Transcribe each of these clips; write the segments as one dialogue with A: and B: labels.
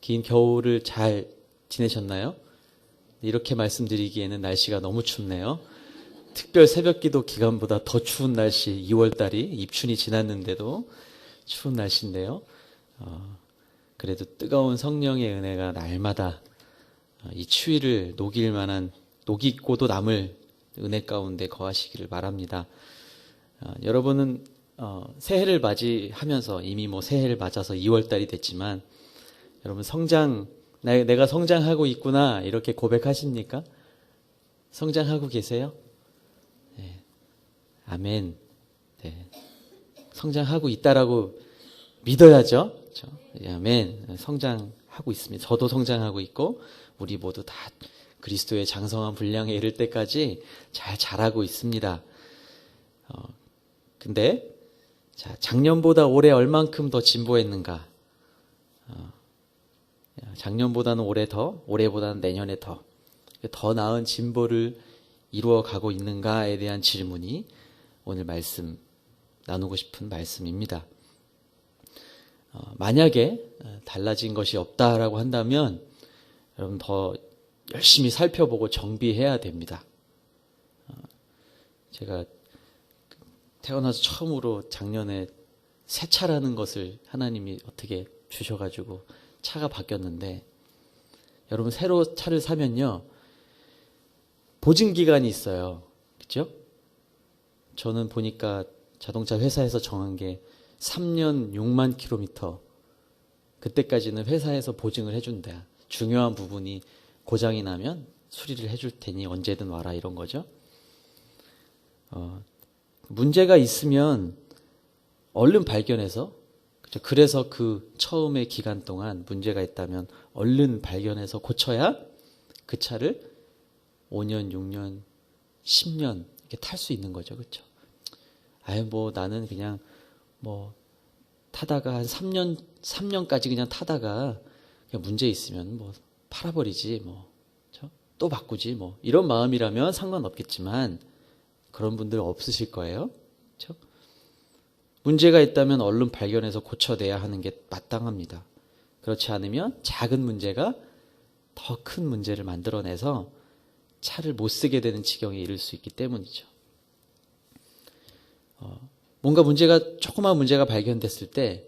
A: 긴 겨울을 잘 지내셨나요? 이렇게 말씀드리기에는 날씨가 너무 춥네요. 특별 새벽기도 기간보다 더 추운 날씨, 2월달이 입춘이 지났는데도 추운 날씨인데요. 그래도 뜨거운 성령의 은혜가 날마다 이 추위를 녹이고도 남을 은혜 가운데 거하시기를 바랍니다. 여러분은 새해를 맞이하면서 이미 새해를 맞아서 2월달이 됐지만 여러분 내가 성장하고 있구나 이렇게 고백하십니까? 성장하고 계세요? 네. 아멘. 네. 성장하고 있다라고 믿어야죠. 그렇죠? 네, 아멘. 성장하고 있습니다. 저도 성장하고 있고 우리 모두 다 그리스도의 장성한 분량에 이를 때까지 잘 자라고 있습니다. 근데 작년보다 올해 얼만큼 더 진보했는가? 작년보다는 올해 더, 올해보다는 내년에 더 나은 진보를 이루어가고 있는가에 대한 질문이 오늘 나누고 싶은 말씀입니다. 만약에 달라진 것이 없다라고 한다면 여러분 더 열심히 살펴보고 정비해야 됩니다. 제가 태어나서 처음으로 작년에 새 차라는 것을 하나님이 어떻게 주셔가지고 차가 바뀌었는데, 여러분 새로 차를 사면요 보증 기간이 있어요. 그렇죠? 저는 보니까 자동차 회사에서 정한 게 3년 6만 킬로미터, 그때까지는 회사에서 보증을 해준다. 중요한 부분이 고장이 나면 수리를 해줄 테니 언제든 와라, 이런 거죠. 문제가 있으면 얼른 발견해서, 그래서 그 처음의 기간 동안 문제가 있다면 얼른 발견해서 고쳐야 그 차를 5년, 6년, 10년 이렇게 탈 수 있는 거죠. 그렇죠? 나는 그냥 타다가 한 3년까지 그냥 타다가 그냥 문제 있으면 팔아버리지, 그렇죠? 또 바꾸지, 이런 마음이라면 상관없겠지만 그런 분들 없으실 거예요. 그렇죠? 문제가 있다면 얼른 발견해서 고쳐내야 하는 게 마땅합니다. 그렇지 않으면 작은 문제가 더 큰 문제를 만들어내서 차를 못 쓰게 되는 지경에 이를 수 있기 때문이죠. 뭔가 조그마한 문제가 발견됐을 때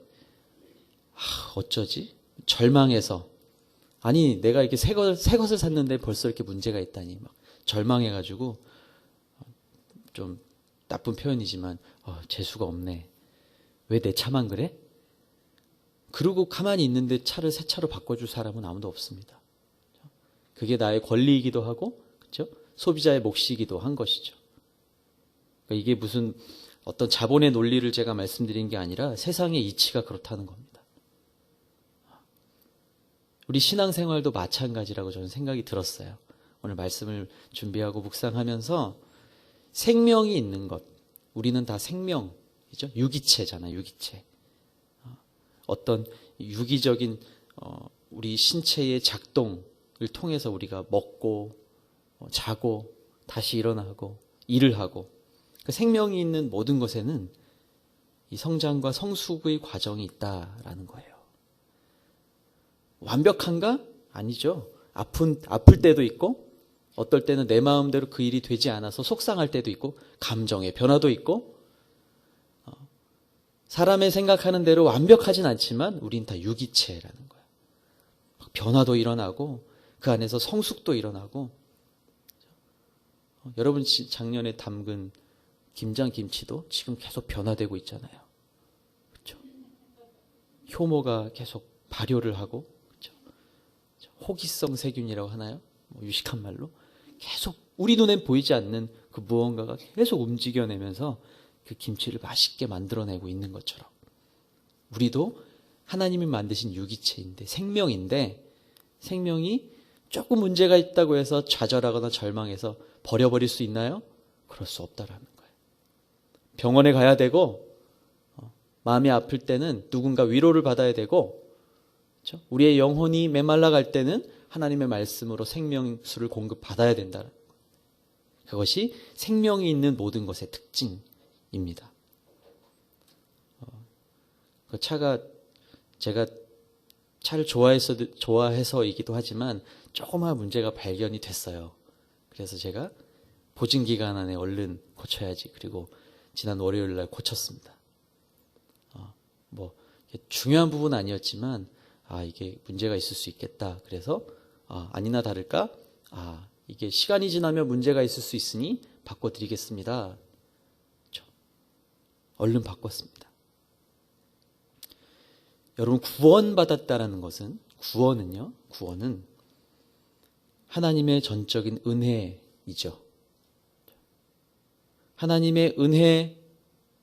A: 어쩌지? 절망해서, 아니 내가 이렇게 새 것을 샀는데 벌써 이렇게 문제가 있다니 막 절망해가지고, 좀 나쁜 표현이지만 재수가 없네. 왜 내 차만 그래? 그러고 가만히 있는데 차를 새 차로 바꿔줄 사람은 아무도 없습니다. 그게 나의 권리이기도 하고, 그렇죠? 소비자의 몫이기도 한 것이죠. 그러니까 이게 무슨 어떤 자본의 논리를 제가 말씀드린 게 아니라 세상의 이치가 그렇다는 겁니다. 우리 신앙생활도 마찬가지라고 저는 생각이 들었어요. 오늘 말씀을 준비하고 묵상하면서 생명이 있는 것, 우리는 다 생명이죠. 유기체잖아요. 유기체. 어떤 유기적인 우리 신체의 작동을 통해서 우리가 먹고 자고 다시 일어나고 일을 하고, 그 생명이 있는 모든 것에는 이 성장과 성숙의 과정이 있다라는 거예요. 완벽한가? 아니죠. 아플 때도 있고, 어떨 때는 내 마음대로 그 일이 되지 않아서 속상할 때도 있고, 감정의 변화도 있고, 사람의 생각하는 대로 완벽하진 않지만 우린 다 유기체라는 거예요. 변화도 일어나고 그 안에서 성숙도 일어나고. 여러분 작년에 담근 김장김치도 지금 계속 변화되고 있잖아요. 그렇죠? 효모가 계속 발효를 하고, 그렇죠? 호기성 세균이라고 하나요? 유식한 말로 계속 우리 눈엔 보이지 않는 그 무언가가 계속 움직여내면서 그 김치를 맛있게 만들어내고 있는 것처럼, 우리도 하나님이 만드신 유기체인데, 생명인데, 생명이 조금 문제가 있다고 해서 좌절하거나 절망해서 버려버릴 수 있나요? 그럴 수 없다라는 거예요. 병원에 가야 되고, 마음이 아플 때는 누군가 위로를 받아야 되고, 그렇죠? 우리의 영혼이 메말라 갈 때는 하나님의 말씀으로 생명수를 공급받아야 된다. 그것이 생명이 있는 모든 것의 특징입니다. 그 차가 제가 차를 좋아해서이기도 하지만 조그마한 문제가 발견이 됐어요. 그래서 제가 보증 기간 안에 얼른 고쳐야지. 그리고 지난 월요일 날 고쳤습니다. 뭐 중요한 부분은 아니었지만 이게 문제가 있을 수 있겠다. 그래서 아니나 다를까 이게 시간이 지나면 문제가 있을 수 있으니 바꿔드리겠습니다. 그렇죠? 얼른 바꿨습니다. 여러분, 구원받았다라는 것은, 구원은 하나님의 전적인 은혜이죠. 하나님의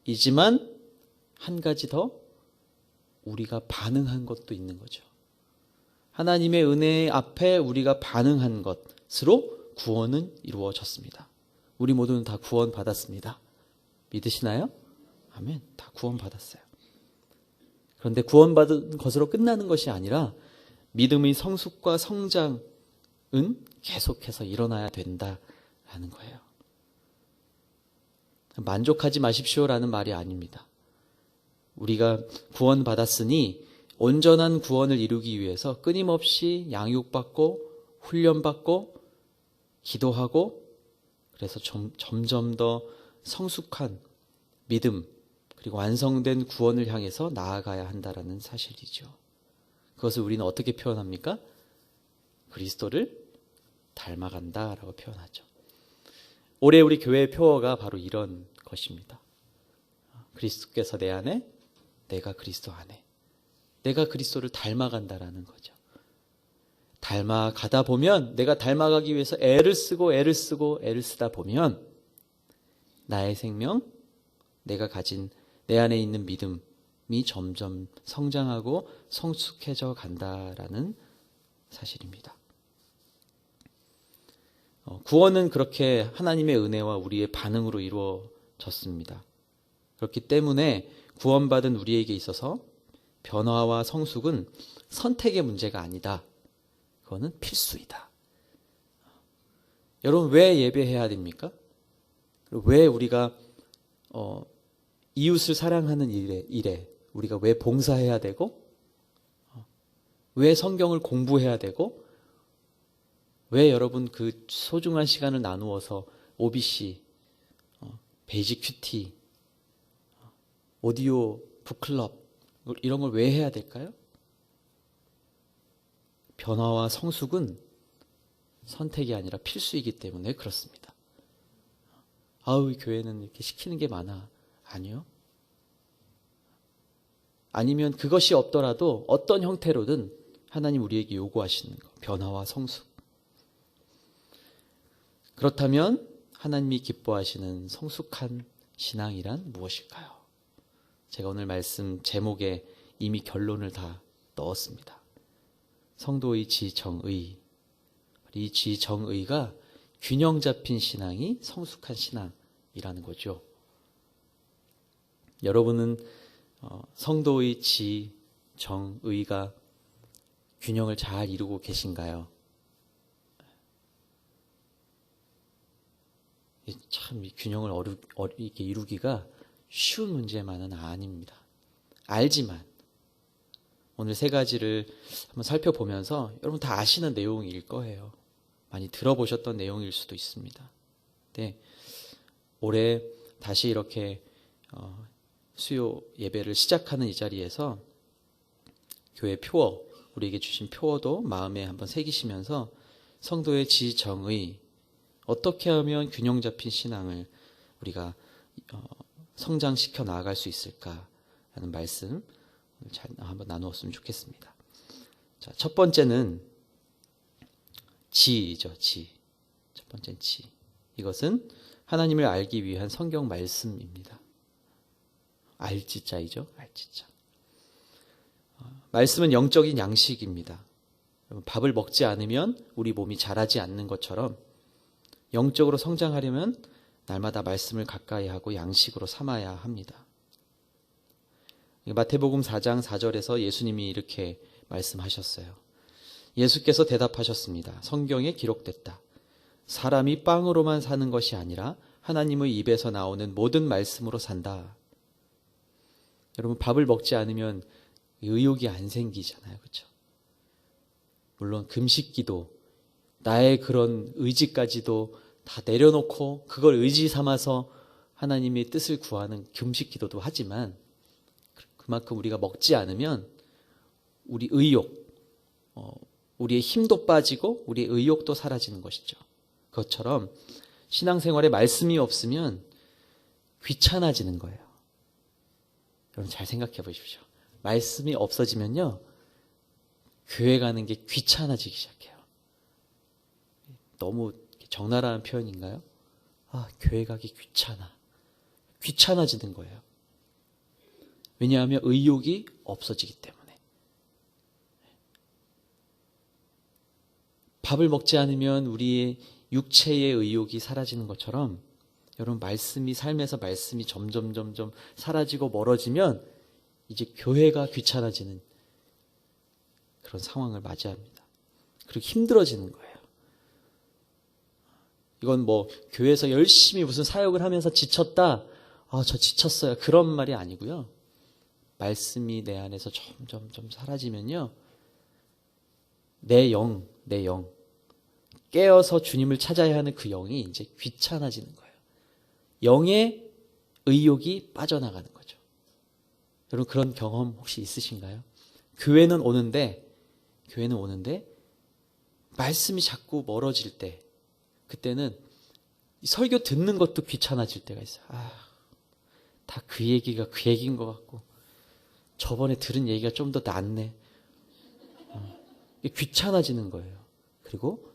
A: 은혜이지만 한 가지 더 우리가 반응한 것도 있는 거죠. 하나님의 은혜 앞에 우리가 반응한 것으로 구원은 이루어졌습니다. 우리 모두는 다 구원받았습니다. 믿으시나요? 아멘. 다 구원받았어요. 그런데 구원받은 것으로 끝나는 것이 아니라 믿음의 성숙과 성장은 계속해서 일어나야 된다라는 거예요. 만족하지 마십시오라는 말이 아닙니다. 우리가 구원받았으니 온전한 구원을 이루기 위해서 끊임없이 양육받고 훈련받고 기도하고 그래서 점점 더 성숙한 믿음 그리고 완성된 구원을 향해서 나아가야 한다라는 사실이죠. 그것을 우리는 어떻게 표현합니까? 그리스도를 닮아간다라고 표현하죠. 올해 우리 교회의 표어가 바로 이런 것입니다. 그리스도께서 내 안에, 내가 그리스도 안에. 내가 그리스도를 닮아간다라는 거죠. 닮아가다 보면, 내가 닮아가기 위해서 애를 쓰다 보면 나의 생명, 내가 가진 내 안에 있는 믿음이 점점 성장하고 성숙해져 간다라는 사실입니다. 구원은 그렇게 하나님의 은혜와 우리의 반응으로 이루어졌습니다. 그렇기 때문에 구원받은 우리에게 있어서 변화와 성숙은 선택의 문제가 아니다. 그거는 필수이다. 여러분, 왜 예배해야 됩니까? 왜 우리가 이웃을 사랑하는 일에 우리가 왜 봉사해야 되고, 왜 성경을 공부해야 되고, 왜 여러분 그 소중한 시간을 나누어서 OBC, 베이직 큐티, 오디오 북클럽 이런 걸 왜 해야 될까요? 변화와 성숙은 선택이 아니라 필수이기 때문에 그렇습니다. 이 교회는 이렇게 시키는 게 많아. 아니요. 아니면 그것이 없더라도 어떤 형태로든 하나님 우리에게 요구하시는 것, 변화와 성숙. 그렇다면 하나님이 기뻐하시는 성숙한 신앙이란 무엇일까요? 제가 오늘 말씀 제목에 이미 결론을 다 넣었습니다. 성도의 지정의. 이 지정의가 균형 잡힌 신앙이 성숙한 신앙이라는 거죠. 여러분은 성도의 지정의가 균형을 잘 이루고 계신가요? 참 이 균형을 이렇게 이루기가 쉬운 문제만은 아닙니다. 알지만 오늘 세 가지를 한번 살펴보면서 여러분 다 아시는 내용일 거예요. 많이 들어보셨던 내용일 수도 있습니다. 네, 올해 다시 이렇게 수요 예배를 시작하는 이 자리에서 교회 표어, 우리에게 주신 표어도 마음에 한번 새기시면서 성도의 지정의, 어떻게 하면 균형 잡힌 신앙을 우리가 성장시켜 나아갈 수 있을까라는 말씀 잘 한번 나누었으면 좋겠습니다. 자, 첫 번째는 지이죠. 첫 번째는 지. 이것은 하나님을 알기 위한 성경 말씀입니다. 알지자이죠. 알지자. 말씀은 영적인 양식입니다. 밥을 먹지 않으면 우리 몸이 자라지 않는 것처럼 영적으로 성장하려면 날마다 말씀을 가까이 하고 양식으로 삼아야 합니다. 마태복음 4장 4절에서 예수님이 이렇게 말씀하셨어요. 예수께서 대답하셨습니다. 성경에 기록됐다. 사람이 빵으로만 사는 것이 아니라 하나님의 입에서 나오는 모든 말씀으로 산다. 여러분, 밥을 먹지 않으면 의욕이 안 생기잖아요. 그렇죠? 물론 금식기도, 나의 그런 의지까지도 다 내려놓고 그걸 의지 삼아서 하나님의 뜻을 구하는 금식기도도 하지만, 그만큼 우리가 먹지 않으면 우리 의욕, 우리의 힘도 빠지고 우리의 의욕도 사라지는 것이죠. 그것처럼 신앙생활에 말씀이 없으면 귀찮아지는 거예요. 여러분 잘 생각해 보십시오. 말씀이 없어지면요, 교회 가는 게 귀찮아지기 시작해요. 너무 적나라한 표현인가요? 교회 가기 귀찮아지는 거예요. 왜냐하면 의욕이 없어지기 때문에. 밥을 먹지 않으면 우리의 육체의 의욕이 사라지는 것처럼, 여러분 말씀이, 삶에서 말씀이 점점 사라지고 멀어지면 이제 교회가 귀찮아지는 그런 상황을 맞이합니다. 그리고 힘들어지는 거예요. 이건 뭐 교회에서 열심히 무슨 사역을 하면서 지쳤다, 저 지쳤어요, 그런 말이 아니고요. 말씀이 내 안에서 점점 사라지면요, 내 영, 깨어서 주님을 찾아야 하는 그 영이 이제 귀찮아지는 거예요. 영의 의욕이 빠져나가는 거죠. 여러분 그런 경험 혹시 있으신가요? 교회는 오는데 말씀이 자꾸 멀어질 때, 그때는 설교 듣는 것도 귀찮아질 때가 있어요. 다 그 얘기가 그 얘기인 것 같고, 저번에 들은 얘기가 좀 더 낫네. 귀찮아지는 거예요. 그리고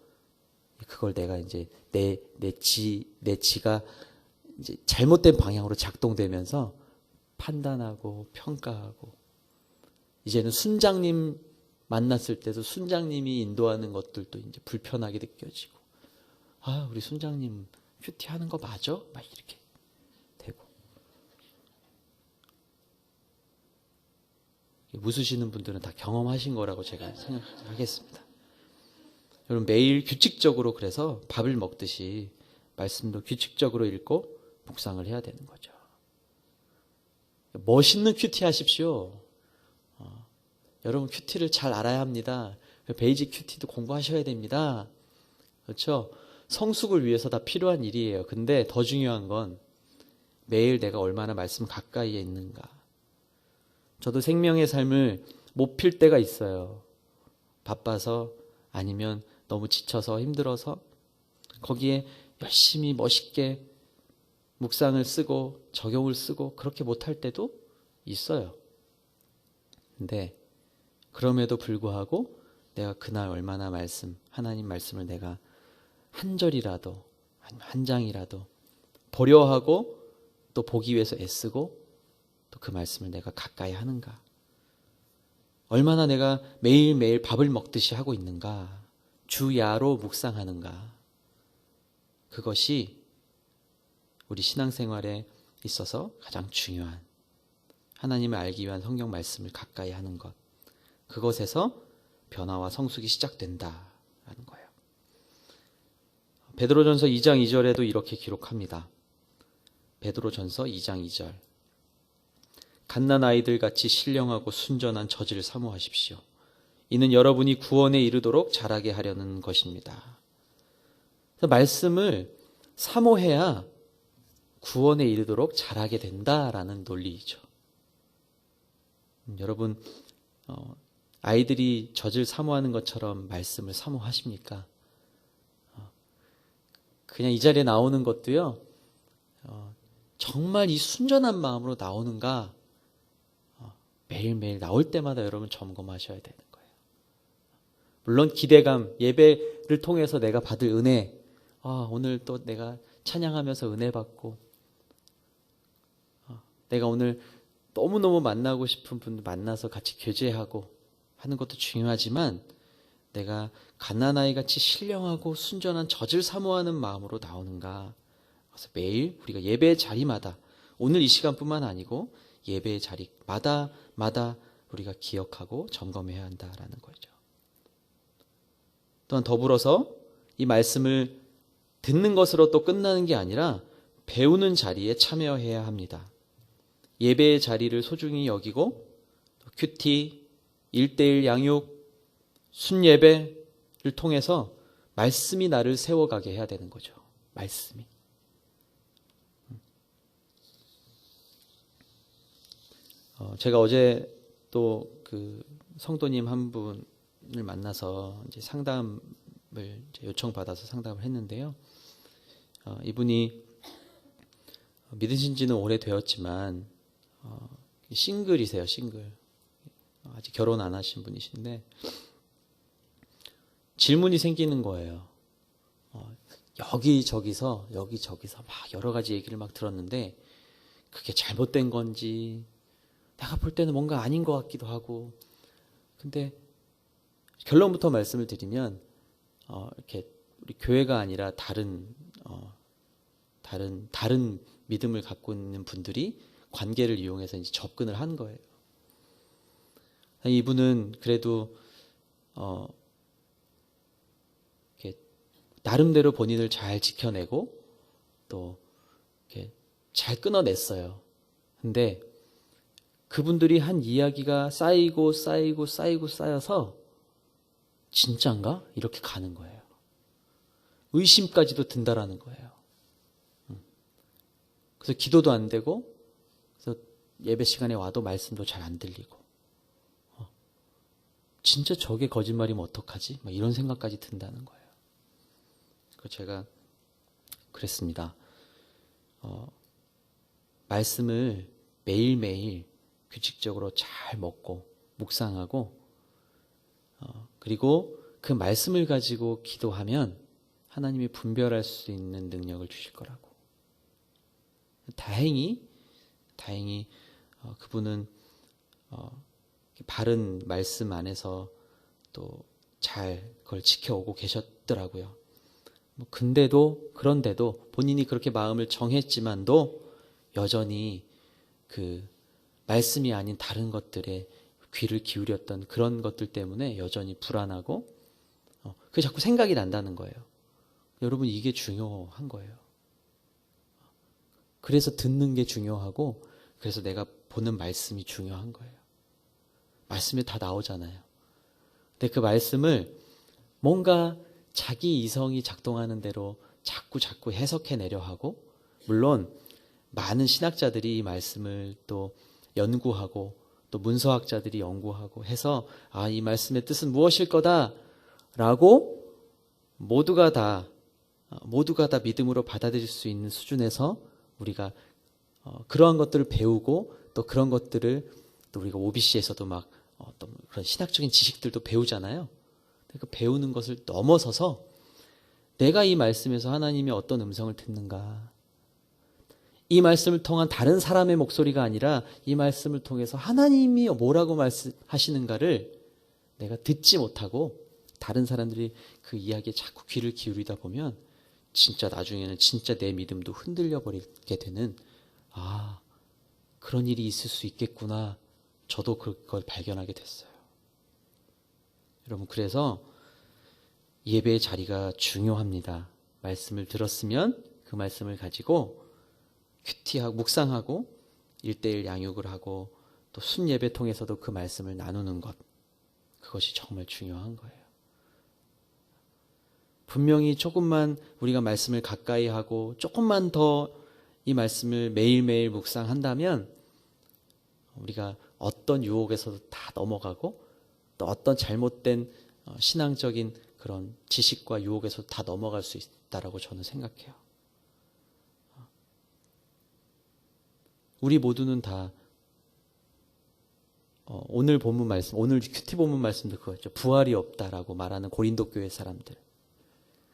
A: 그걸 내가 이제 내 지가 이제 잘못된 방향으로 작동되면서 판단하고 평가하고, 이제는 순장님 만났을 때도 순장님이 인도하는 것들도 이제 불편하게 느껴지고, 우리 순장님 큐티 하는 거 맞아? 막 이렇게 되고. 웃으시는 분들은 다 경험하신 거라고 제가 생각하겠습니다. 여러분 매일 규칙적으로, 그래서 밥을 먹듯이 말씀도 규칙적으로 읽고 묵상을 해야 되는 거죠. 멋있는 큐티 하십시오. 여러분 큐티를 잘 알아야 합니다. 베이직 큐티도 공부하셔야 됩니다. 그렇죠? 성숙을 위해서 다 필요한 일이에요. 근데 더 중요한 건 매일 내가 얼마나 말씀 가까이에 있는가. 저도 생명의 삶을 못 필 때가 있어요. 바빠서, 아니면 너무 지쳐서 힘들어서 거기에 열심히 멋있게 묵상을 쓰고 적용을 쓰고 그렇게 못할 때도 있어요. 근데 그럼에도 불구하고 내가 그날 얼마나 하나님 말씀을 내가 한 절이라도, 아니면 한 장이라도 보려 하고 또 보기 위해서 애쓰고 또 그 말씀을 내가 가까이 하는가. 얼마나 내가 매일매일 밥을 먹듯이 하고 있는가. 주야로 묵상하는가. 그것이 우리 신앙생활에 있어서 가장 중요한, 하나님을 알기 위한 성경 말씀을 가까이 하는 것, 그것에서 변화와 성숙이 시작된다라는 거예요. 베드로전서 2장 2절에도 이렇게 기록합니다. 베드로전서 2장 2절. 갓난 아이들 같이 신령하고 순전한 젖을 사모하십시오. 이는 여러분이 구원에 이르도록 자라게 하려는 것입니다. 말씀을 사모해야 구원에 이르도록 자라게 된다라는 논리이죠. 여러분 아이들이 젖을 사모하는 것처럼 말씀을 사모하십니까? 그냥 이 자리에 나오는 것도요, 정말 이 순전한 마음으로 나오는가, 매일매일 나올 때마다 여러분 점검하셔야 되는 거예요. 물론 기대감, 예배를 통해서 내가 받을 은혜, 오늘 또 내가 찬양하면서 은혜 받고, 내가 오늘 너무너무 만나고 싶은 분 만나서 같이 교제하고 하는 것도 중요하지만, 내가 갓난아이 같이 신령하고 순전한 젖을 사모하는 마음으로 나오는가. 그래서 매일 우리가 예배의 자리마다, 오늘 이 시간뿐만 아니고 예배의 자리마다 우리가 기억하고 점검해야 한다라는 거죠. 또한 더불어서 이 말씀을 듣는 것으로 또 끝나는 게 아니라 배우는 자리에 참여해야 합니다. 예배의 자리를 소중히 여기고 큐티, 1:1 양육, 순예배를 통해서 말씀이 나를 세워가게 해야 되는 거죠. 말씀이. 제가 어제 또 그 성도님 한 분을 만나서 이제 상담을 이제 요청받아서 상담을 했는데요. 이분이 믿으신 지는 오래되었지만 싱글이세요. 싱글. 아직 결혼 안 하신 분이신데 질문이 생기는 거예요. 여기저기서 막 여러 가지 얘기를 막 들었는데 그게 잘못된 건지 내가 볼 때는 뭔가 아닌 것 같기도 하고, 근데 결론부터 말씀을 드리면 이렇게 우리 교회가 아니라 다른 믿음을 갖고 있는 분들이 관계를 이용해서 이제 접근을 한 거예요. 이분은 그래도 이렇게 나름대로 본인을 잘 지켜내고 또 이렇게 잘 끊어냈어요. 근데 그분들이 한 이야기가 쌓여서 진짠가? 이렇게 가는 거예요. 의심까지도 든다라는 거예요. 그래서 기도도 안 되고, 그래서 예배 시간에 와도 말씀도 잘 안 들리고, 진짜 저게 거짓말이면 어떡하지? 막 이런 생각까지 든다는 거예요. 그래서 제가 그랬습니다. 말씀을 매일매일 규칙적으로 잘 먹고 묵상하고 그리고 그 말씀을 가지고 기도하면 하나님이 분별할 수 있는 능력을 주실 거라고. 다행히 그분은 바른 말씀 안에서 또 잘 그걸 지켜오고 계셨더라고요. 그런데도 본인이 그렇게 마음을 정했지만도 여전히 그 말씀이 아닌 다른 것들에 귀를 기울였던 그런 것들 때문에 여전히 불안하고 그게 자꾸 생각이 난다는 거예요. 여러분, 이게 중요한 거예요. 그래서 듣는 게 중요하고 그래서 내가 보는 말씀이 중요한 거예요. 말씀이 다 나오잖아요. 근데 그 말씀을 뭔가 자기 이성이 작동하는 대로 자꾸 해석해내려 하고, 물론 많은 신학자들이 이 말씀을 또 연구하고 또 문서학자들이 연구하고 해서 이 말씀의 뜻은 무엇일 거다라고 모두가 다 믿음으로 받아들일 수 있는 수준에서 우리가 그러한 것들을 배우고 또 그런 것들을 또 우리가 OBC에서도 막 어떤 그런 신학적인 지식들도 배우잖아요. 그 배우는 것을 넘어서서 내가 이 말씀에서 하나님이 어떤 음성을 듣는가, 이 말씀을 통한 다른 사람의 목소리가 아니라 이 말씀을 통해서 하나님이 뭐라고 말씀하시는가를 내가 듣지 못하고 다른 사람들이 그 이야기에 자꾸 귀를 기울이다 보면 진짜 나중에는 진짜 내 믿음도 흔들려 버리게 되는 그런 일이 있을 수 있겠구나. 저도 그걸 발견하게 됐어요. 여러분, 그래서 예배의 자리가 중요합니다. 말씀을 들었으면 그 말씀을 가지고 큐티하고 묵상하고 1:1 양육을 하고 또 순예배 통해서도 그 말씀을 나누는 것, 그것이 정말 중요한 거예요. 분명히 조금만 우리가 말씀을 가까이 하고 조금만 더 이 말씀을 매일매일 묵상한다면 우리가 어떤 유혹에서도 다 넘어가고 또 어떤 잘못된 신앙적인 그런 지식과 유혹에서도 다 넘어갈 수 있다라고 저는 생각해요. 우리 모두는 다 오늘 본문 말씀, 오늘 큐티 본문 말씀도 그거였죠. 부활이 없다라고 말하는 고린도 교회 사람들,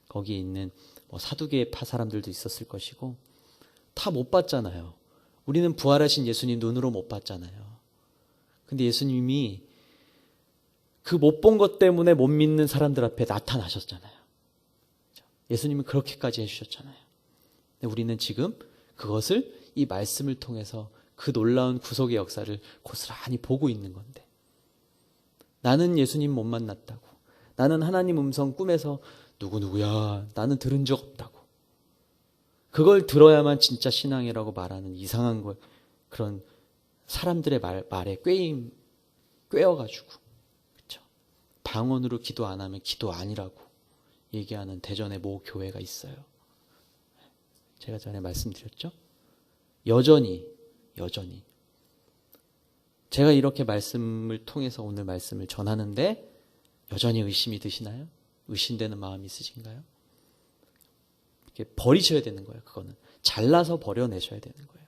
A: 거기에 있는 사두개의 파 사람들도 있었을 것이고 다 못 봤잖아요. 우리는 부활하신 예수님 눈으로 못 봤잖아요. 근데 예수님이 그 못 본 것 때문에 못 믿는 사람들 앞에 나타나셨잖아요. 예수님은 그렇게까지 해주셨잖아요. 근데 우리는 지금 그것을 이 말씀을 통해서 그 놀라운 구속의 역사를 고스란히 보고 있는 건데, 나는 예수님 못 만났다고, 나는 하나님 음성 꿈에서 누구누구야 나는 들은 적 없다고, 그걸 들어야만 진짜 신앙이라고 말하는 이상한 걸, 그런 사람들의 말에 꿰어가지고, 그렇죠? 방언으로 기도 안 하면 기도 아니라고 얘기하는 대전의 모 교회가 있어요. 제가 전에 말씀드렸죠? 여전히 제가 이렇게 말씀을 통해서 오늘 말씀을 전하는데 여전히 의심이 드시나요? 의심되는 마음이 있으신가요? 이렇게 버리셔야 되는 거예요. 그거는 잘라서 버려내셔야 되는 거예요.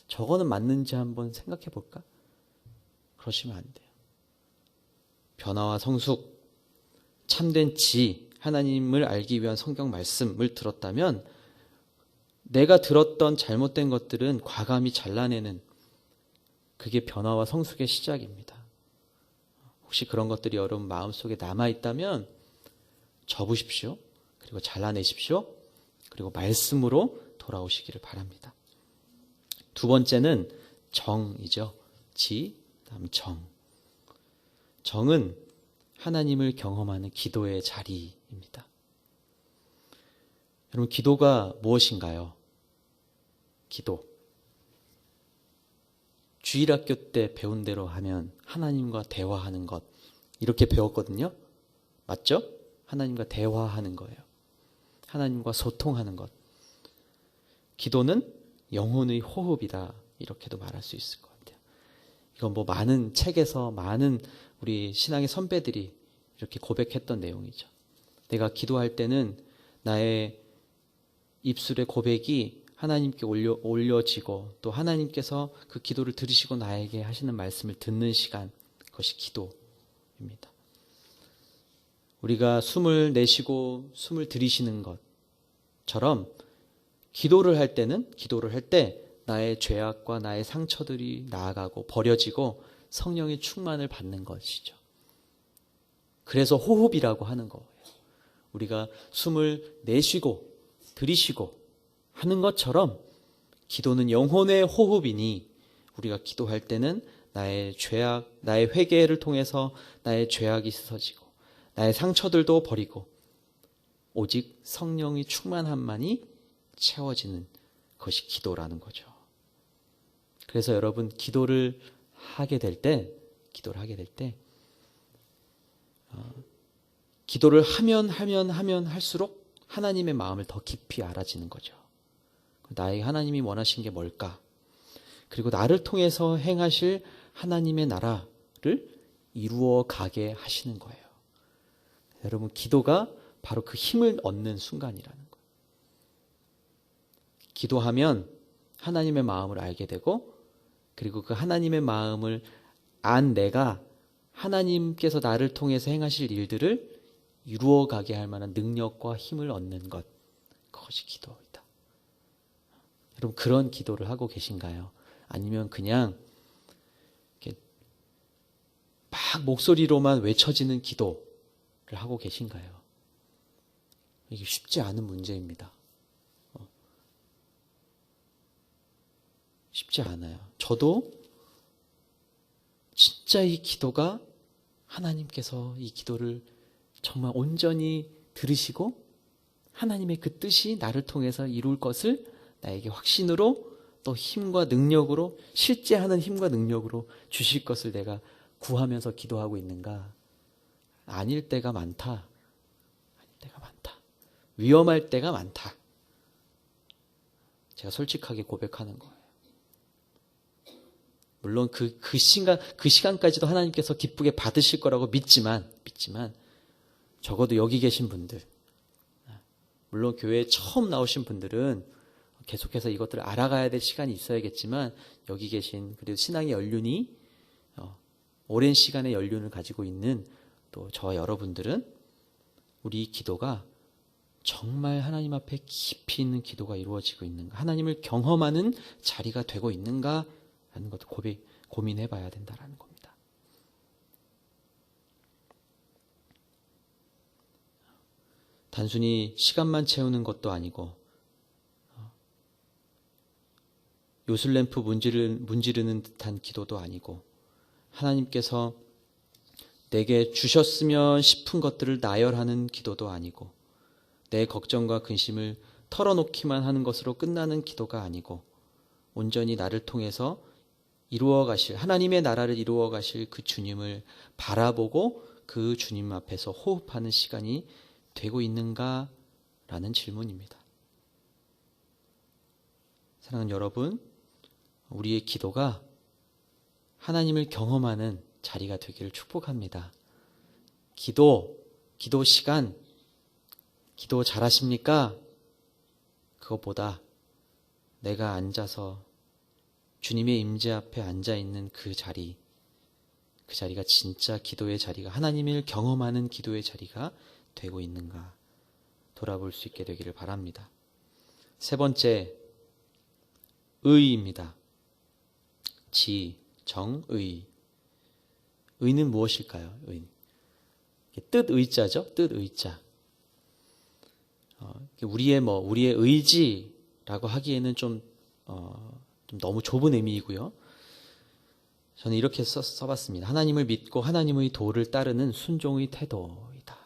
A: 저거는 맞는지 한번 생각해 볼까? 그러시면 안 돼요. 변화와 성숙, 참된 지, 하나님을 알기 위한 성경 말씀을 들었다면 내가 들었던 잘못된 것들은 과감히 잘라내는 그게 변화와 성숙의 시작입니다. 혹시 그런 것들이 여러분 마음속에 남아있다면 접으십시오. 그리고 잘라내십시오. 그리고 말씀으로 돌아오시기를 바랍니다. 두 번째는 정이죠. 지, 그다음 정. 정은 하나님을 경험하는 기도의 자리입니다. 여러분, 기도가 무엇인가요? 기도. 주일학교 때 배운 대로 하면 하나님과 대화하는 것, 이렇게 배웠거든요. 맞죠? 하나님과 대화하는 거예요. 하나님과 소통하는 것. 기도는 영혼의 호흡이다, 이렇게도 말할 수 있을 것 같아요. 이건 뭐 많은 책에서 많은 우리 신앙의 선배들이 이렇게 고백했던 내용이죠. 내가 기도할 때는 나의 입술의 고백이 하나님께 올려지고 또 하나님께서 그 기도를 들으시고 나에게 하시는 말씀을 듣는 시간, 그것이 기도입니다. 우리가 숨을 내쉬고 숨을 들이쉬는 것처럼 기도를 할 때 나의 죄악과 나의 상처들이 나아가고 버려지고 성령의 충만을 받는 것이죠. 그래서 호흡이라고 하는 거예요. 우리가 숨을 내쉬고 들이쉬고 하는 것처럼 기도는 영혼의 호흡이니 우리가 기도할 때는 나의 죄악, 나의 회개를 통해서 나의 죄악이 씻어지고 나의 상처들도 버리고 오직 성령의 충만함만이 채워지는 것이 기도라는 거죠. 그래서 여러분 기도를 하게 될 때 기도를 하면 할수록 하나님의 마음을 더 깊이 알아지는 거죠. 나에게 하나님이 원하신 게 뭘까? 그리고 나를 통해서 행하실 하나님의 나라를 이루어 가게 하시는 거예요. 여러분, 기도가 바로 그 힘을 얻는 순간이라는 거예요. 기도하면 하나님의 마음을 알게 되고, 그리고 그 하나님의 마음을 안 내가 하나님께서 나를 통해서 행하실 일들을 이루어 가게 할 만한 능력과 힘을 얻는 것, 그것이 기도이다. 여러분, 그런 기도를 하고 계신가요? 아니면 그냥 이렇게 막 목소리로만 외쳐지는 기도를 하고 계신가요? 이게 쉽지 않은 문제입니다. 쉽지 않아요. 저도 진짜 이 기도가 하나님께서 이 기도를 정말 온전히 들으시고 하나님의 그 뜻이 나를 통해서 이룰 것을 나에게 확신으로 또 힘과 능력으로 실제하는 힘과 능력으로 주실 것을 내가 구하면서 기도하고 있는가? 아닐 때가 많다. 위험할 때가 많다. 제가 솔직하게 고백하는 거예요. 물론 그 시간까지도 하나님께서 기쁘게 받으실 거라고 믿지만 적어도 여기 계신 분들, 물론 교회에 처음 나오신 분들은 계속해서 이것들을 알아가야 될 시간이 있어야겠지만 여기 계신 그래도 신앙의 연륜이 오랜 시간의 연륜을 가지고 있는 또 저와 여러분들은 우리 기도가 정말 하나님 앞에 깊이 있는 기도가 이루어지고 있는가, 하나님을 경험하는 자리가 되고 있는가 하는 것도 고민해 봐야 된다는 겁니다. 단순히 시간만 채우는 것도 아니고 요술램프 문지르는 듯한 기도도 아니고 하나님께서 내게 주셨으면 싶은 것들을 나열하는 기도도 아니고 내 걱정과 근심을 털어놓기만 하는 것으로 끝나는 기도가 아니고 온전히 나를 통해서 이루어 가실 하나님의 나라를 이루어 가실 그 주님을 바라보고 그 그 주님 앞에서 호흡하는 시간이 되고 있는가라는 질문입니다. 사랑하는 여러분, 우리의 기도가 하나님을 경험하는 자리가 되기를 축복합니다. 기도 시간, 기도 잘하십니까? 그것보다 내가 앉아서 주님의 임재 앞에 앉아있는 그 자리가 진짜 기도의 자리가, 하나님을 경험하는 기도의 자리가 되고 있는가 돌아볼 수 있게 되기를 바랍니다. 세 번째, 의입니다. 지, 정, 의. 의는 무엇일까요? 의. 뜻의자죠? 뜻의자. 우리의 의지라고 하기에는 좀 너무 좁은 의미이고요. 저는 이렇게 써봤습니다. 하나님을 믿고 하나님의 도를 따르는 순종의 태도이다.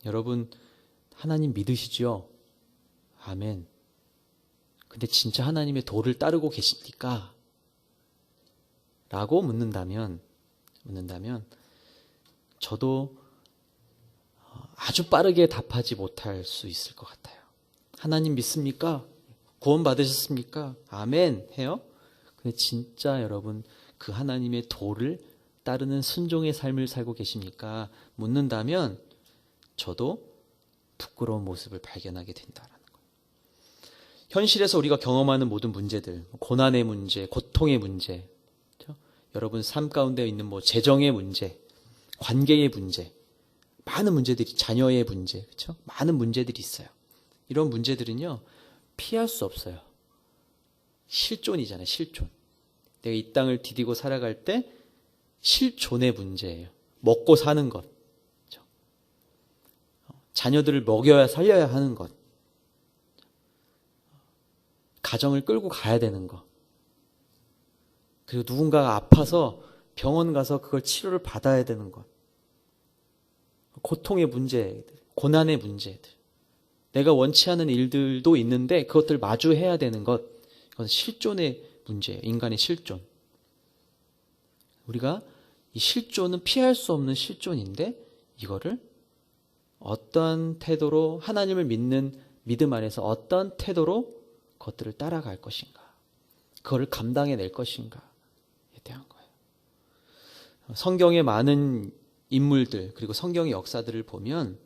A: 여러분, 하나님 믿으시죠? 아멘. 근데 진짜 하나님의 도를 따르고 계십니까? 라고 묻는다면 저도 아주 빠르게 답하지 못할 수 있을 것 같아요. 하나님 믿습니까? 구원 받으셨습니까? 아멘 해요. 근데 진짜 여러분 그 하나님의 도를 따르는 순종의 삶을 살고 계십니까? 묻는다면 저도 부끄러운 모습을 발견하게 된다라는 거예요. 현실에서 우리가 경험하는 모든 문제들, 고난의 문제, 고통의 문제, 그렇죠? 여러분 삶 가운데 있는 재정의 문제, 관계의 문제, 많은 문제들이, 자녀의 문제, 그렇죠? 많은 문제들이 있어요. 이런 문제들은요 피할 수 없어요. 실존이잖아요. 실존. 내가 이 땅을 디디고 살아갈 때 실존의 문제예요. 먹고 사는 것, 그렇죠? 자녀들을 먹여야 살려야 하는 것, 가정을 끌고 가야 되는 것, 그리고 누군가가 아파서 병원 가서 그걸 치료를 받아야 되는 것, 고통의 문제들, 고난의 문제들, 내가 원치 않은 일들도 있는데 그것들 마주해야 되는 것, 그건 실존의 문제예요. 인간의 실존. 우리가 이 실존은 피할 수 없는 실존인데 이거를 어떤 태도로, 하나님을 믿는 믿음 안에서 어떤 태도로 그것들을 따라갈 것인가, 그거를 감당해낼 것인가에 대한 거예요. 성경의 많은 인물들 그리고 성경의 역사들을 보면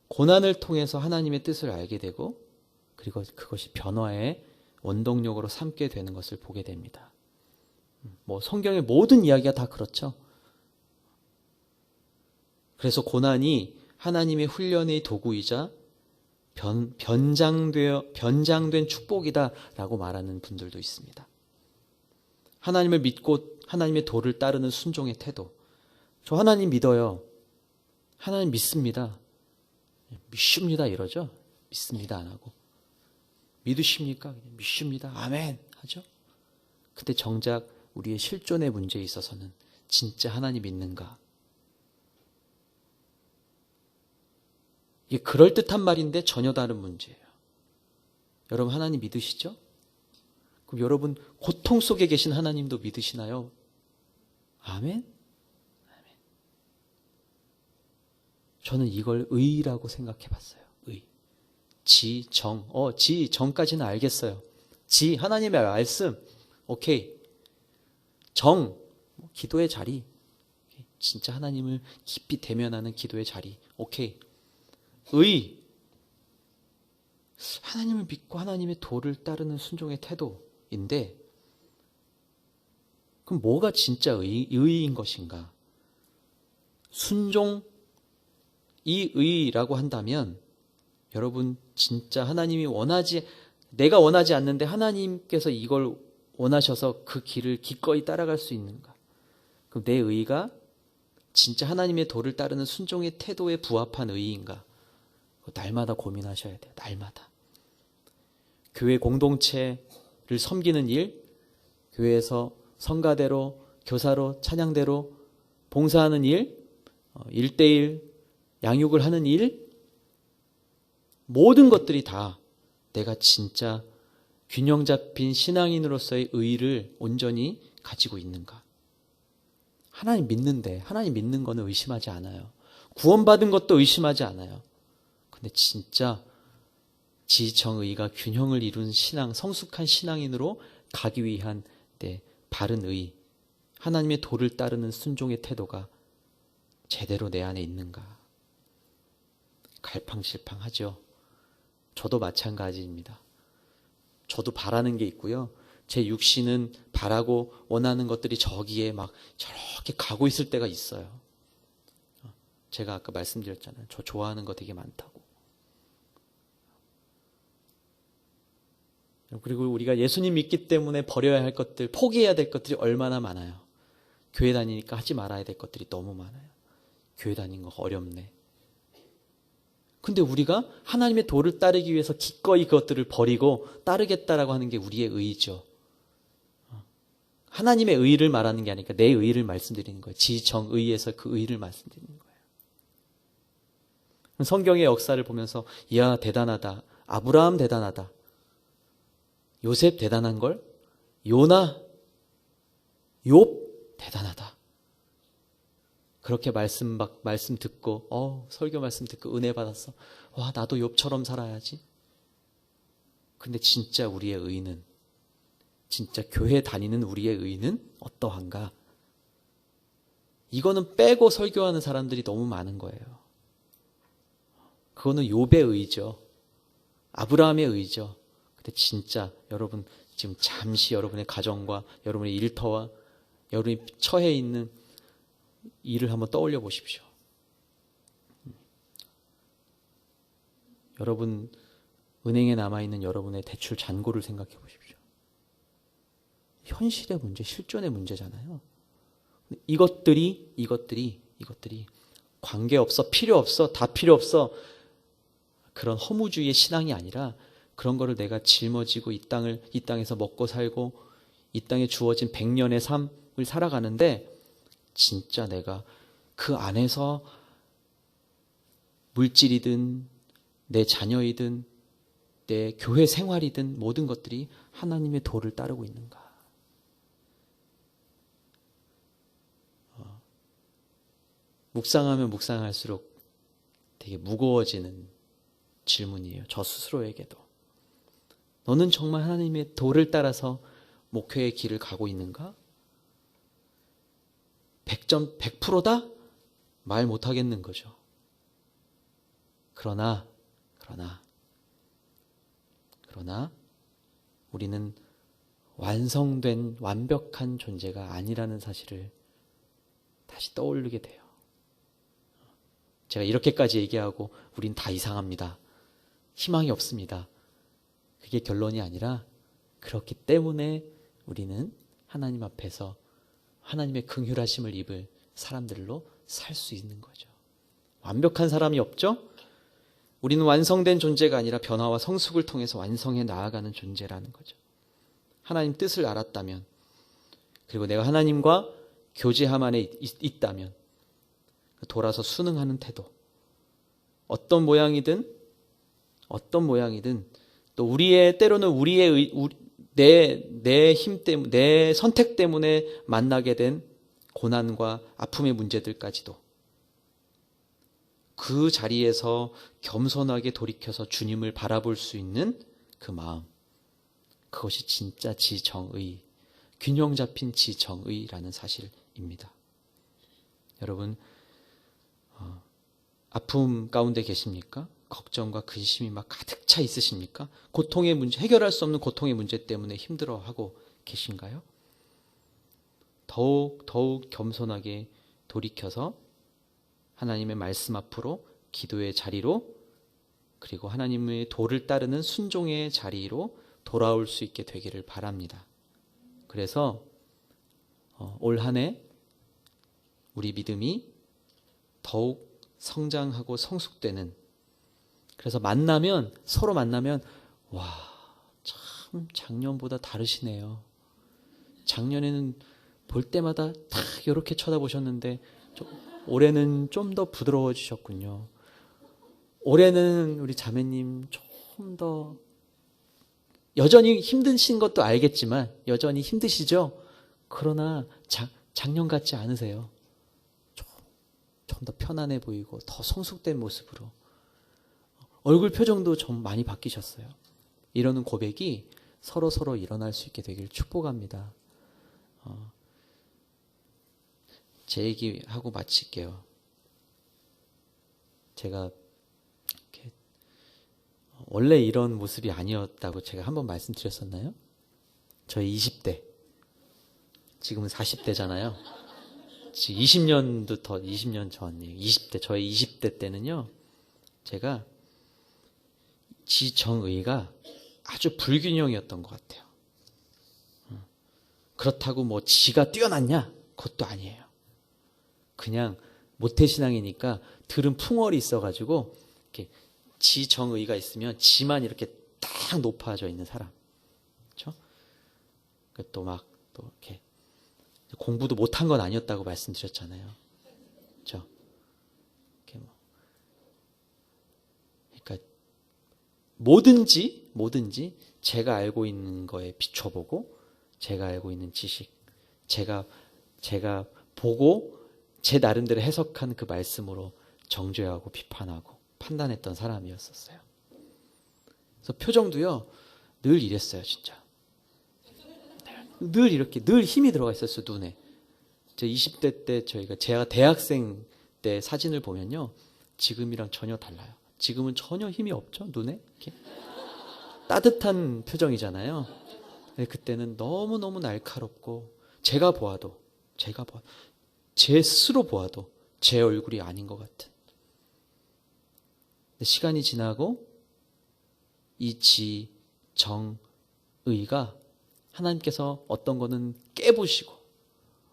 A: 고난을 통해서 하나님의 뜻을 알게 되고 그리고 그것이 변화의 원동력으로 삼게 되는 것을 보게 됩니다. 성경의 모든 이야기가 다 그렇죠. 그래서 고난이 하나님의 훈련의 도구이자 변장된 축복이다라고 말하는 분들도 있습니다. 하나님을 믿고 하나님의 도를 따르는 순종의 태도. 저 하나님 믿어요. 하나님 믿습니다. 믿습니다 이러죠. 믿습니다 안 하고. 믿으십니까? 믿습니다. 아멘 하죠. 근데 정작 우리의 실존의 문제에 있어서는 진짜 하나님 믿는가? 이게 그럴듯한 말인데 전혀 다른 문제예요. 여러분 하나님 믿으시죠? 그럼 여러분 고통 속에 계신 하나님도 믿으시나요? 아멘? 아멘. 저는 이걸 의라고 생각해 봤어요. 의. 지, 정. 지, 정까지는 알겠어요. 지, 하나님의 말씀. 오케이. 정, 기도의 자리. 진짜 하나님을 깊이 대면하는 기도의 자리. 오케이. 의, 하나님을 믿고 하나님의 도를 따르는 순종의 태도인데 그럼 뭐가 진짜 의인 것인가? 순종, 이 의라고 한다면 여러분 진짜 하나님이 내가 원하지 않는데 하나님께서 이걸 원하셔서 그 길을 기꺼이 따라갈 수 있는가? 그럼 내 의가 진짜 하나님의 도를 따르는 순종의 태도에 부합한 의인가? 날마다 고민하셔야 돼요. 날마다. 교회 공동체를 섬기는 일, 교회에서 성가대로, 교사로, 찬양대로 봉사하는 일, 1:1 양육을 하는 일, 모든 것들이 다 내가 진짜 균형 잡힌 신앙인으로서의 의의를 온전히 가지고 있는가? 하나님 믿는데, 하나님 믿는 거는 의심하지 않아요. 구원받은 것도 의심하지 않아요. 근데 진짜 지정의가 균형을 이룬 신앙, 성숙한 신앙인으로 가기 위한 바른 의, 하나님의 도를 따르는 순종의 태도가 제대로 내 안에 있는가? 갈팡질팡하죠. 저도 마찬가지입니다. 저도 바라는 게 있고요. 제 육신은 바라고 원하는 것들이 저기에 막 저렇게 가고 있을 때가 있어요. 제가 아까 말씀드렸잖아요. 저 좋아하는 거 되게 많다고. 그리고 우리가 예수님 믿기 때문에 버려야 할 것들, 포기해야 될 것들이 얼마나 많아요. 교회 다니니까 하지 말아야 될 것들이 너무 많아요. 교회 다니는 거 어렵네. 근데 우리가 하나님의 도를 따르기 위해서 기꺼이 그것들을 버리고 따르겠다라고 하는 게 우리의 의의죠. 하나님의 의의를 말하는 게 아니라 내 의의를 말씀드리는 거예요. 지정의에서 그 의의를 말씀드리는 거예요. 성경의 역사를 보면서 이야 대단하다. 아브라함 대단하다. 요셉 대단한걸? 요나, 욥 대단하다. 그렇게 말씀 듣고 설교 말씀 듣고 은혜 받았어. 와 나도 욥처럼 살아야지. 근데 진짜 우리의 의는, 진짜 교회 다니는 우리의 의는 어떠한가? 이거는 빼고 설교하는 사람들이 너무 많은 거예요. 그거는 욥의 의죠. 아브라함의 의죠. 근데 진짜 여러분 지금 잠시 여러분의 가정과 여러분의 일터와 여러분이 처해 있는 일을 한번 떠올려 보십시오. 여러분 은행에 남아있는 여러분의 대출 잔고를 생각해 보십시오. 현실의 문제, 실존의 문제잖아요. 이것들이 관계없어, 필요 없어, 다 필요 없어. 그런 허무주의의 신앙이 아니라 그런 거를 내가 짊어지고 이 땅에서 먹고 살고 이 땅에 주어진 100년의 삶을 살아가는데 진짜 내가 그 안에서 물질이든 내 자녀이든 내 교회 생활이든 모든 것들이 하나님의 도를 따르고 있는가? 묵상하면 묵상할수록 되게 무거워지는 질문이에요. 저 스스로에게도. 너는 정말 하나님의 도를 따라서 목회의 길을 가고 있는가? 100%다? 말 못하겠는 거죠. 그러나 우리는 완성된 완벽한 존재가 아니라는 사실을 다시 떠올리게 돼요. 제가 이렇게까지 얘기하고 우린 다 이상합니다. 희망이 없습니다. 그게 결론이 아니라 그렇기 때문에 우리는 하나님 앞에서 하나님의 긍휼하심을 입을 사람들로 살 수 있는 거죠. 완벽한 사람이 없죠? 우리는 완성된 존재가 아니라 변화와 성숙을 통해서 완성해 나아가는 존재라는 거죠. 하나님 뜻을 알았다면, 그리고 내가 하나님과 교제함 안에 있다면 돌아서 순응하는 태도, 어떤 모양이든 또 때로는 내 힘 때문에, 내 선택 때문에 만나게 된 고난과 아픔의 문제들까지도 그 자리에서 겸손하게 돌이켜서 주님을 바라볼 수 있는 그 마음, 그것이 진짜 지정의, 균형 잡힌 지정의라는 사실입니다. 여러분, 아픔 가운데 계십니까? 걱정과 근심이 막 가득 차 있으십니까? 고통의 문제, 해결할 수 없는 고통의 문제 때문에 힘들어하고 계신가요? 더욱 겸손하게 돌이켜서 하나님의 말씀 앞으로, 기도의 자리로, 그리고 하나님의 도를 따르는 순종의 자리로 돌아올 수 있게 되기를 바랍니다. 그래서 올 한 해 우리 믿음이 더욱 성장하고 성숙되는, 그래서 서로 만나면 와, 참 작년보다 다르시네요. 작년에는 볼 때마다 다 이렇게 쳐다보셨는데 올해는 좀 더 부드러워지셨군요. 올해는 우리 자매님 좀 더, 여전히 힘드신 것도 알겠지만 여전히 힘드시죠? 그러나 작년 같지 않으세요. 더 편안해 보이고 더 성숙된 모습으로 얼굴 표정도 좀 많이 바뀌셨어요. 이러는 고백이 서로 일어날 수 있게 되길 축복합니다. 제 얘기하고 마칠게요. 제가 이렇게 원래 이런 모습이 아니었다고 제가 한번 말씀드렸었나요? 저희 20대, 지금은 40대잖아요. 20년도 더 20년 전이에요. 20대, 저희 20대 때는요, 제가 지정의가 아주 불균형이었던 것 같아요. 그렇다고 뭐 지가 뛰어났냐? 그것도 아니에요. 그냥 모태신앙이니까 들은 풍월이 있어가지고 이렇게 지정의가 있으면 지만 이렇게 딱 높아져 있는 사람. 그렇죠? 또 이렇게 공부도 못한 건 아니었다고 말씀드렸잖아요. 그렇죠? 이렇게 그러니까 뭐든지 제가 알고 있는 거에 비춰보고 제가 알고 있는 지식, 제가 보고 제 나름대로 해석한 그 말씀으로 정죄하고 비판하고 판단했던 사람이었었어요. 그래서 표정도요, 늘 이랬어요, 진짜. 늘 이렇게, 늘 힘이 들어가 있었어요, 눈에. 제 20대 때 제가 대학생 때 사진을 보면요, 지금이랑 전혀 달라요. 지금은 전혀 힘이 없죠, 눈에? 이렇게. 따뜻한 표정이잖아요. 그때는 너무너무 날카롭고, 제가 보아도, 제 스스로 보아도 제 얼굴이 아닌 것 같은. 시간이 지나고 이 지정의가 하나님께서 어떤 거는 깨부시고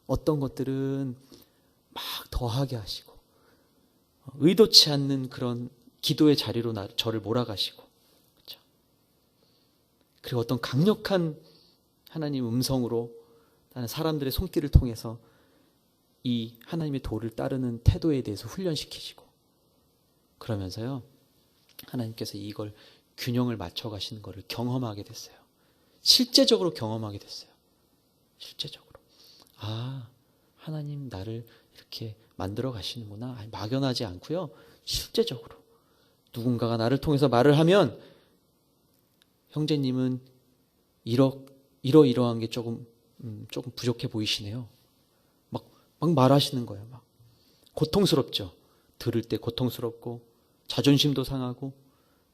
A: 어떤 것들은 막 더하게 하시고 의도치 않는 그런 기도의 자리로 저를 몰아가시고, 그렇죠? 그리고 어떤 강력한 하나님 음성으로 나는 사람들의 손길을 통해서 이 하나님의 도를 따르는 태도에 대해서 훈련시키시고, 그러면서요, 하나님께서 이걸 균형을 맞춰 가시는 것을 경험하게 됐어요. 실제적으로 경험하게 됐어요. 실제적으로. 아, 하나님 나를 이렇게 만들어 가시는구나. 아니, 막연하지 않고요. 실제적으로. 누군가가 나를 통해서 말을 하면 형제님은 이러이러한 게 조금 부족해 보이시네요. 막 말하시는 거예요. 막 고통스럽죠. 들을 때 고통스럽고 자존심도 상하고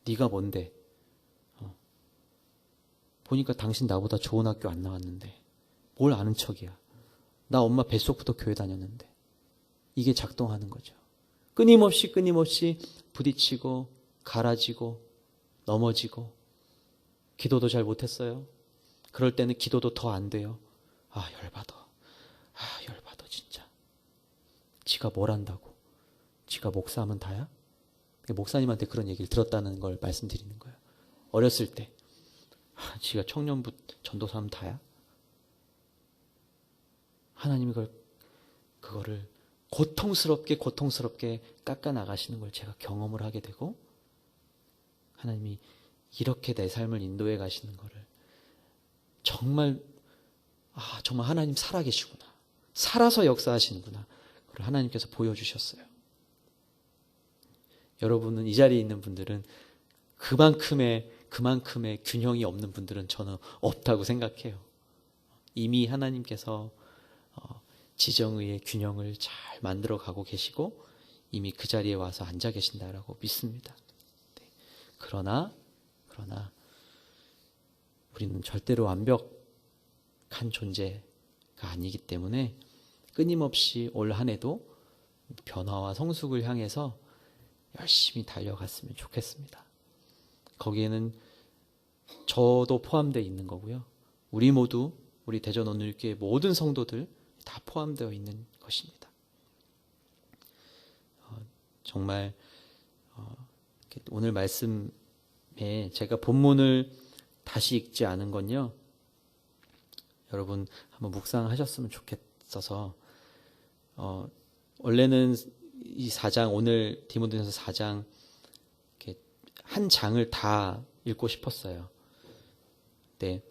A: 네가 뭔데? 보니까 당신 나보다 좋은 학교 안 나왔는데 뭘 아는 척이야. 나 엄마 뱃속부터 교회 다녔는데. 이게 작동하는 거죠. 끊임없이 부딪히고 갈아지고 넘어지고 기도도 잘 못했어요. 그럴 때는 기도도 더 안 돼요. 열받아. 열받아 진짜. 지가 뭘 안다고. 지가 목사하면 다야? 목사님한테 그런 얘기를 들었다는 걸 말씀드리는 거예요. 어렸을 때. 지가 청년부 전도사하면 다야? 하나님이 그거를 고통스럽게 깎아 나가시는 걸 제가 경험을 하게 되고, 하나님이 이렇게 내 삶을 인도해 가시는 거를 정말 하나님 살아계시구나. 살아서 역사하시는구나. 그걸 하나님께서 보여주셨어요. 여러분은, 이 자리에 있는 분들은 그만큼의 균형이 없는 분들은 저는 없다고 생각해요. 이미 하나님께서 지정의의 균형을 잘 만들어 가고 계시고 이미 그 자리에 와서 앉아 계신다라고 믿습니다. 네. 그러나 우리는 절대로 완벽한 존재가 아니기 때문에 끊임없이 올 한 해도 변화와 성숙을 향해서 열심히 달려갔으면 좋겠습니다. 거기에는 저도 포함되어 있는 거고요. 우리 모두, 우리 대전 온누리교회 모든 성도들 다 포함되어 있는 것입니다. 정말 오늘 말씀에 제가 본문을 다시 읽지 않은 건요, 여러분 한번 묵상하셨으면 좋겠어서, 원래는 이 4장, 오늘 디모데전서 4장 이렇게 한 장을 다 읽고 싶었어요. 네.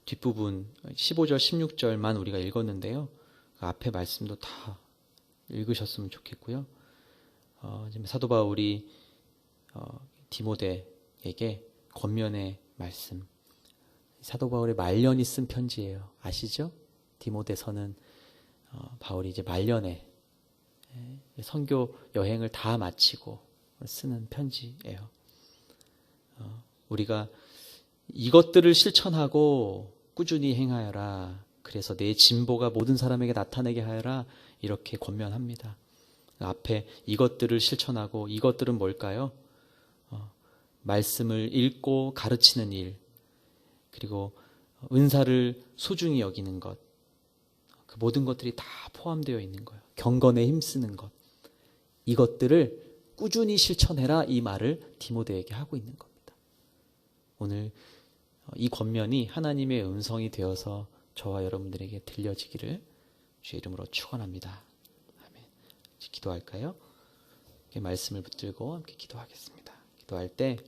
A: 뒷부분 15절 16절만 우리가 읽었는데요, 그 앞에 말씀도 다 읽으셨으면 좋겠고요. 지금 사도 바울이 디모데에게 권면의 말씀, 사도 바울의 말년이 쓴 편지예요. 아시죠? 디모데서는 바울이 이제 말년에 선교 여행을 다 마치고 쓰는 편지예요. 우리가 이것들을 실천하고 꾸준히 행하여라. 그래서 내 진보가 모든 사람에게 나타나게 하여라. 이렇게 권면합니다. 앞에 이것들을 실천하고, 이것들은 뭘까요? 말씀을 읽고 가르치는 일, 그리고 은사를 소중히 여기는 것, 그 모든 것들이 다 포함되어 있는 거예요. 경건에 힘쓰는 것, 이것들을 꾸준히 실천해라, 이 말을 디모데에게 하고 있는 겁니다. 오늘 이 권면이 하나님의 음성이 되어서 저와 여러분들에게 들려지기를 주의 이름으로 축원합니다. 아멘. 기도할까요? 말씀을 붙들고 함께 기도하겠습니다. 기도할 때